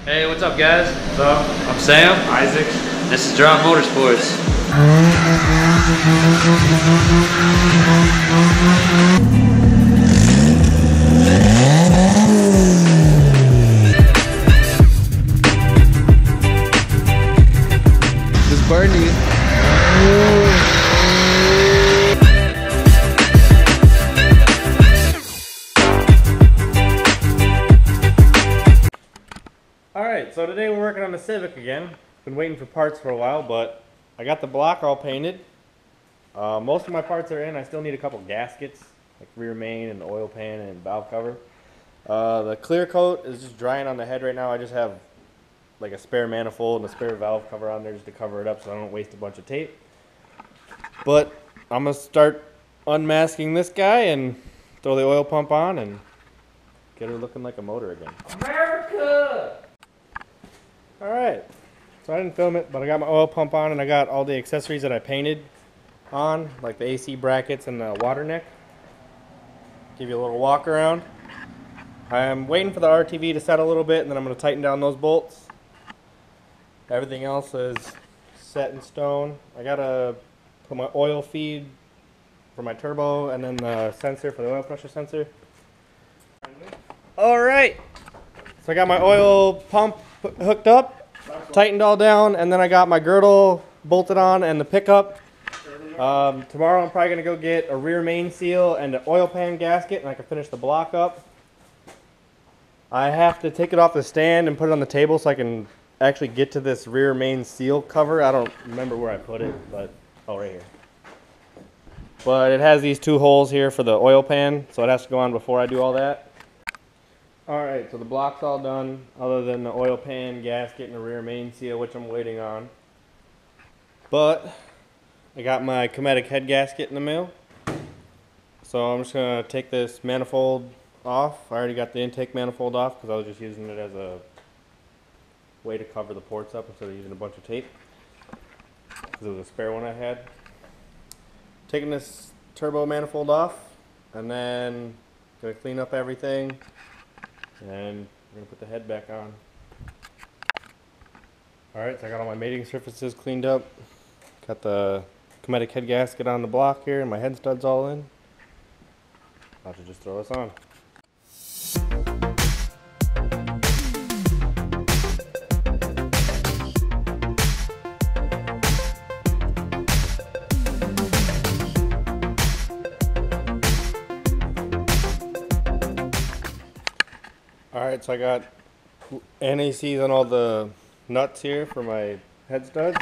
Hey, what's up, guys? What's up? I'm Sam. Isaac. This is Drop Motorsports. This is Barney. Alright, so today we're working on the Civic again. Been waiting for parts for a while, but I got the block all painted. Most of my parts are in. I still need a couple gaskets, like rear main and oil pan and valve cover. The clear coat is just drying on the head right now. I just have like a spare manifold and a spare valve cover on there just to cover it up so I don't waste a bunch of tape. But I'm going to start unmasking this guy and throw the oil pump on and get her looking like a motor again. America! Alright, so I didn't film it, but I got my oil pump on and I got all the accessories that I painted on, like the AC brackets and the water neck. Give you a little walk around. I'm waiting for the RTV to set a little bit and then I'm going to tighten down those bolts. Everything else is set in stone. I got to put my oil feed for my turbo and then the sensor for the oil pressure sensor. Alright, so I got my oil pump hooked up, tightened all down, and then I got my girdle bolted on and the pickup. Tomorrow I'm probably going to go get a rear main seal and an oil pan gasket and I can finish the block up. I have to take it off the stand and put it on the table so I can actually get to this rear main seal cover. I don't remember where I put it, but oh, right here. But it has these two holes here for the oil pan, so it has to go on before I do all that. Alright, so the block's all done, other than the oil pan, gasket, and the rear main seal, which I'm waiting on. But I got my Cometic head gasket in the mail. So I'm just going to take this manifold off. I already got the intake manifold off because I was just using it as a way to cover the ports up instead of using a bunch of tape. Because it was a spare one I had. Taking this turbo manifold off, and then going to clean up everything. And we're going to put the head back on. Alright, so I got all my mating surfaces cleaned up. Got the Cometic head gasket on the block here and my head studs all in. About to just throw this on. Alright, so I got NACs on all the nuts here for my head studs.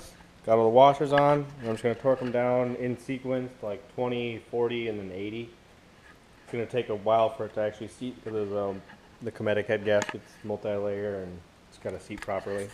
Got all the washers on. I'm just going to torque them down in sequence to like 20, 40, and then 80. It's going to take a while for it to actually seat because the Cometic head gasket's multi-layer and it's got to seat properly.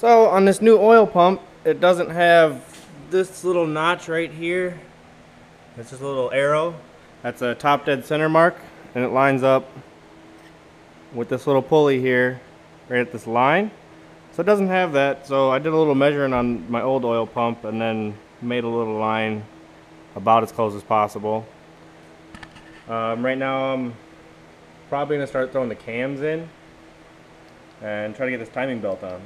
So on this new oil pump, it doesn't have this little notch right here. It's just a little arrow. That's a top dead center mark, and it lines up with this little pulley here, right at this line. So it doesn't have that, so I did a little measuring on my old oil pump and then made a little line about as close as possible. Right now I'm probably going to start throwing the cams in and try to get this timing belt on.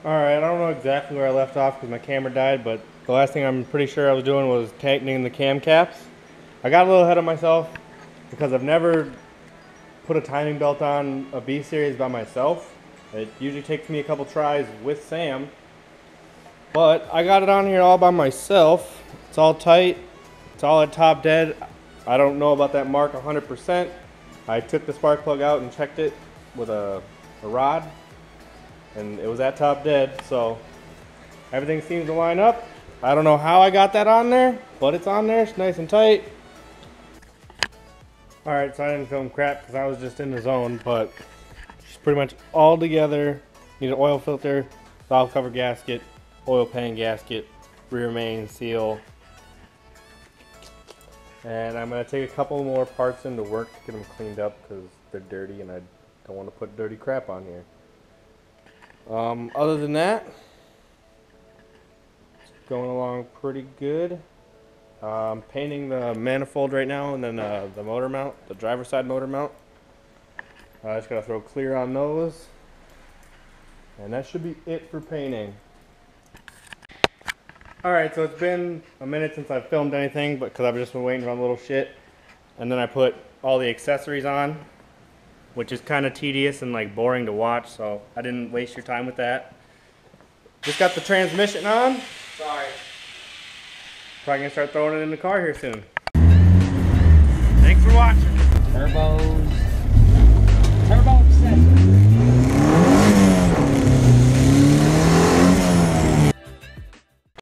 Alright, I don't know exactly where I left off because my camera died, but the last thing I'm pretty sure I was doing was tightening the cam caps. I got a little ahead of myself because I've never put a timing belt on a B series by myself. It usually takes me a couple tries with Sam, but I got it on here all by myself. It's all tight, it's all at top dead. I don't know about that mark 100%. I took the spark plug out and checked it with a rod, and it was at top dead, so everything seems to line up. I don't know how I got that on there, but it's on there. It's nice and tight. Alright, so I didn't film crap because I was just in the zone, but it's pretty much all together. Need an oil filter, valve cover gasket, oil pan gasket, rear main seal, and I'm going to take a couple more parts into work to get them cleaned up because they're dirty and I don't want to put dirty crap on here. Other than that, it's going along pretty good. I'm painting the manifold right now, and then the motor mount, the driver's side motor mount. I just gotta throw clear on those, and that should be it for painting. Alright, so it's been a minute since I've filmed anything, but because I've just been waiting on a little shit, and then I put all the accessories on, which is kind of tedious and like boring to watch, so I didn't waste your time with that. Just got the transmission on. Sorry. Probably gonna start throwing it in the car here soon. Thanks for watching. Turbos.